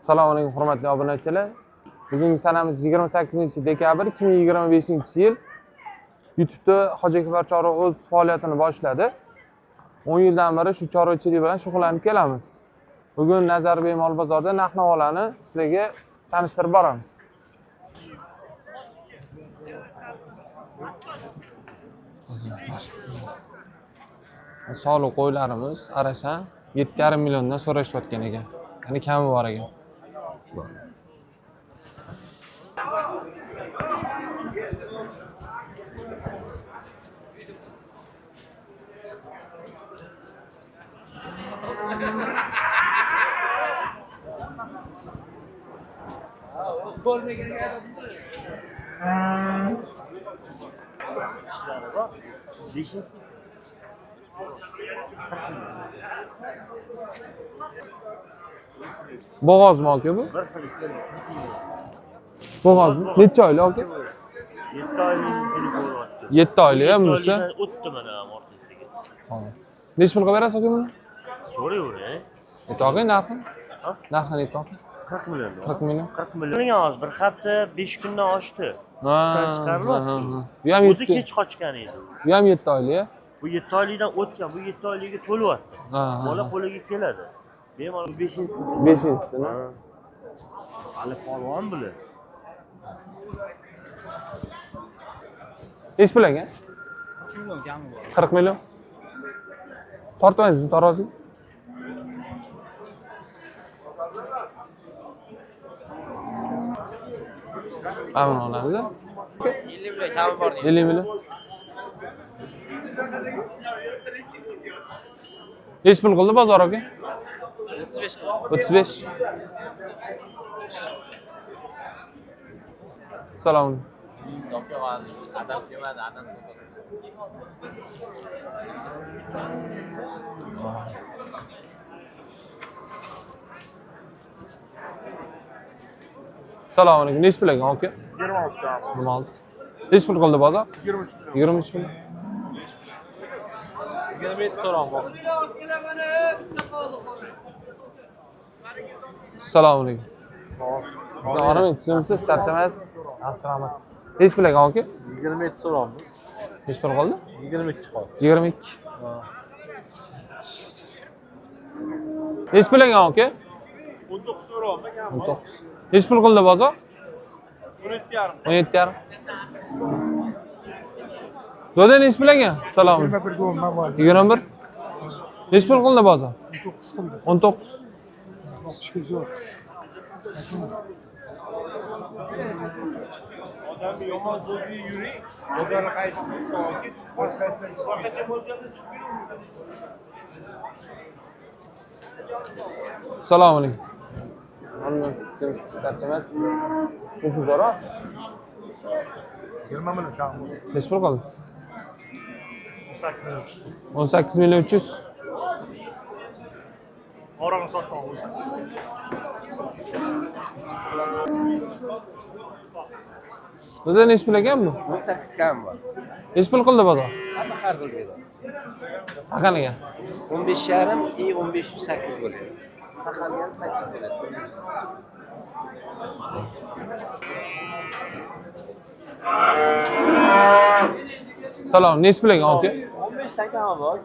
Assalomu alaykum hurmatli obunachilar. Bugungi sanamiz 28-dekabr 2025-yil. YouTube'da Hoji Akbar Chorva o'z faoliyatini boshladi. 10 yildan beri shu chorvachilik bilan shug'ullanib kelamiz. Bugun Nazarbek mol bozorida narx-navolarni sizlarga tanishtirib boramiz. Soliq qo'ylarimiz qarasam 7,5 milliondan so'rashayotgan ekan. Qani kami bor ekan. Bo'g'ozmi aka bu? Bo'g'ozmi? Necha oylik aka? 7 oylik bo'lyapti. 7 oylik ham bunisi. O'tdi mana o'rtasiga. Xo'p. Necha pulga berasiz aka buni? So'rayver, Aytog'ing narxi? Narxini aytog'ing. 40 million. 40 million. 40 million hozir bir hafta 5 kundan oshdi. Chiqarilyapti. Bu ham O'zi 7. kech qochgan edi. Bu ham 7 oylik. Bu 7 oylikdan o'tgan, bu 7 oyligiga to'lyapti. Bola qo'liga keladi. Bemalol 5-chi. 5-chisini. Hali polvon bular. Nechi pul aka? 40 million. Tortmaysizmi tarozi? Amin olamiz. 50 million kami bor deydi. 50 million. Nechi pul qildi bozor aka? 35. 35. Salom. Adam kelmadi, adam Assalomu alaykum. Nechi pul ekan aka? 26 tane. 26. Nechi pul qildi bozor? 23 milyon. 23 million. 27 so'ram bor. Assalomu alaykum. To'g'rimi? Tushunsiz, charchamaysiz? Yaxshi, rahmat. Nechi pul ekan aka? 27 so'ram. Nechi pul qoldi? 22 qoldi. 22. Nechi pul ekan aka? 19 so'ram. 19. Nechi pul qildi bozor? 17,5. 17,5. Do'da nechi pul ekan? Salom. 21 doğumdan var. 21. Nechi pul qildi bozor? 19 kıldı. 19. 19 yok. Adam bir yomaz dozu yürü. Odanı kaybetmiş. Assalomu alaykum. Hamma siz charchamaysiz? Bizni so'raysiz? 20 milyon kağıt. Nechi pul qoldi? 18 18 million 300. Oranı sattan olursa. Do'da nechi pul ekan bu? 18 kami bor. Nechi pul qildi bozor? Hamma har xil beradi. Qanaqa? 15,5 i 15,8 bo'ladi. Taqalgan 8 bo'ladi. Salom, nechi pul ekan aka? 15 ta kami bor.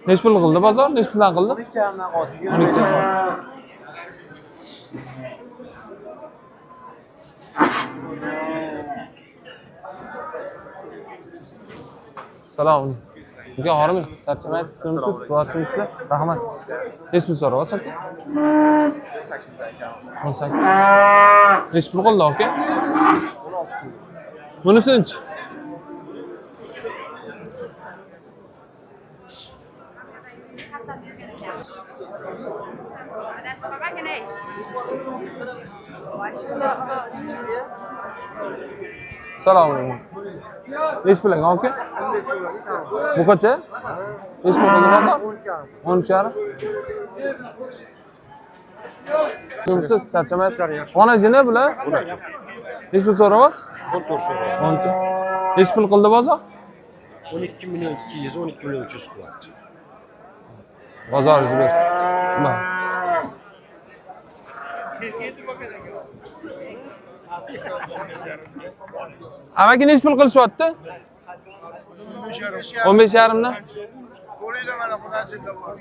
Nechi pul qildi bozor? Nechi puldan qildi? 12 kamdan qoldi. 12. Salom. Aka, hormi? Charchamaysiz, tushunsiz, bo'lyapmizlar. Rahmat. Nechi pul so'rayapsiz aka? 18. Nechi pul qildi aka? 16. Bunisi-chi? Assalomu alaykum. Nechi pul ekan aka? Bu qancha? Nechi pul qildi bozor? 13,5. Tushunsiz, charchamaysiz. Onajini bular? Nechi pul so'rayapsiz? 14 so'ram. 14. Nechi pul qildi bozor? 12 milyon 200, 12 milyon 300 kılattı. Bozoringiz bersin. Amaki nechi pul qilishyapti? 15,5 dan. Ko'ringlar mana bunachida bor.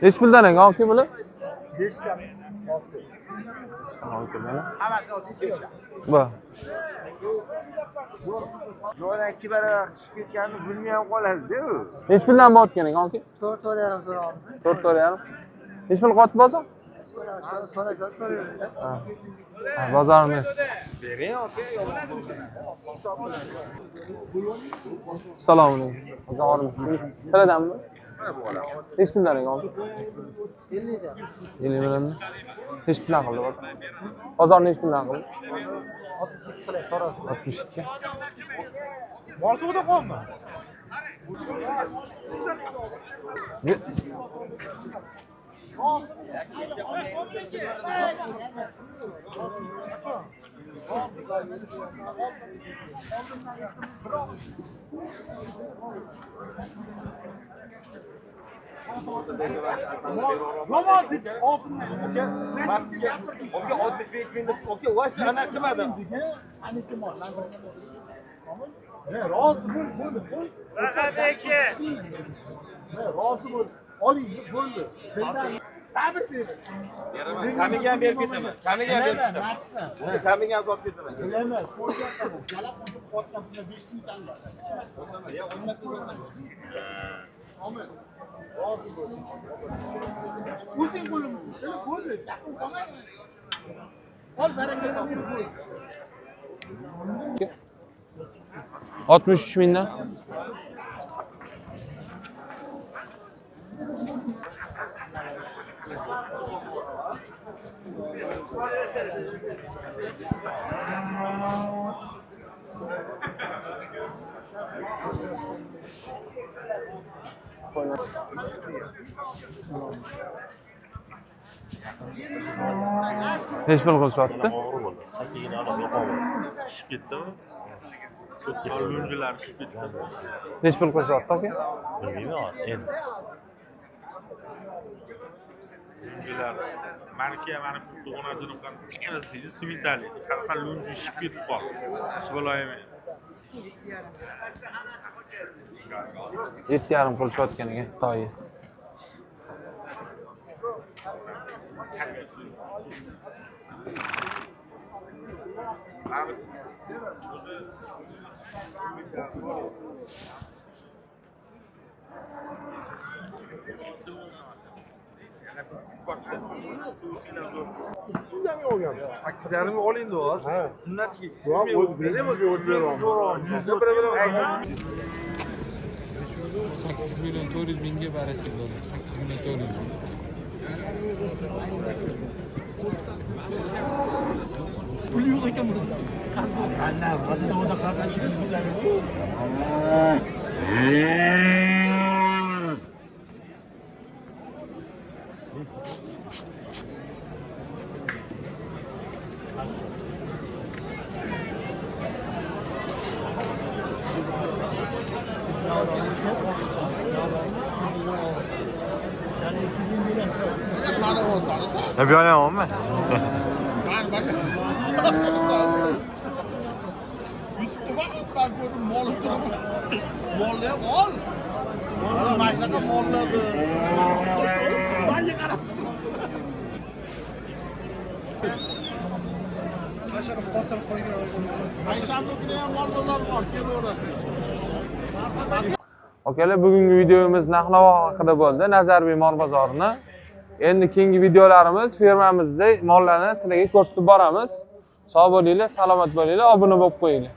Nechi puldan ekan oki bular? 5 ta. Oki mana. Hammasi 5 ta. Bu. Joydan 2 barobar chiqib ketganini bilmay ham qoladi-da u. Nechi puldan bo'tgan ekan oki? 4,5 so'rayapmiz. 4,5. Nechi pul qotib bo'lsa? So'raysiz. Ha, bozorimiz. Bering aka. Assalomu alaykum. Sizlardanmi? Nechi puldan ekan oki? 50 da. 50 million. Nechi puldan qildi bozor? Bozor nechi puldan qildi? 62 pulay so'raysiz. 62. Mol suvda qolma. Oka 65 ming deb, oka, voy ana qilmadi. Rozi bo'ldi. Rozi bo'l. Oling bo'ldi. Sabr bering. Kamiga ham berib ketaman. Kamiga ham berib ketaman. Oka, kamiga ham olib ketaman. Emas, qo'ygan jalab qilib qotgan pulni 5 ming tanga. Amin. Rozi bo'l. O'zing qo'limni, seni bo'ldi. Yaqin qolmaydi. Ol baraka topib bo'l. 63 mingdan. Nechi pul qilishyapti? Og'ir bo'ldi. Sakigina odam yo'qoldi. Tushib ketdimi? Lunjilar tushib ketdi. Nechi pul qilishyapti aka? Bilmayman endi. Lunjilar marka mana tug'onasini qanday sementali qanaqa lunji ishib ketib qoldi. Ish bo'laymi? 7,5 qilishyotgan ekan Xitoyi. Indamay olgansiz. 8,5 oling do'st. Sunnatga. O'zi beramiz, o'zi beramiz. 8 million 400 mingga barasiz bo'ldi. 8 million 400 ming. Pul yo'q ekan bunda. Qarz bor. Ana, bozorda qancha chiqasiz? Hep yanıyor mu? Ben gördüm molu durumu. Mol ya mol. Mol maynaga molladı. Ben yıkarım. Aşağı fotoğraf koyuyor. Ayşamda bir de mollalar var. Gel orası. Akalar, bugungi videomiz Narx-Navo haqida bo'ldi, Nazarbiy mol bozorini. Endi keyingi videolarimiz fermamizda mollarni sizlarga ko'rsatib boramiz. Sog' bo'linglar, salomat bo'linglar, obuna bo'lib qo'yinglar.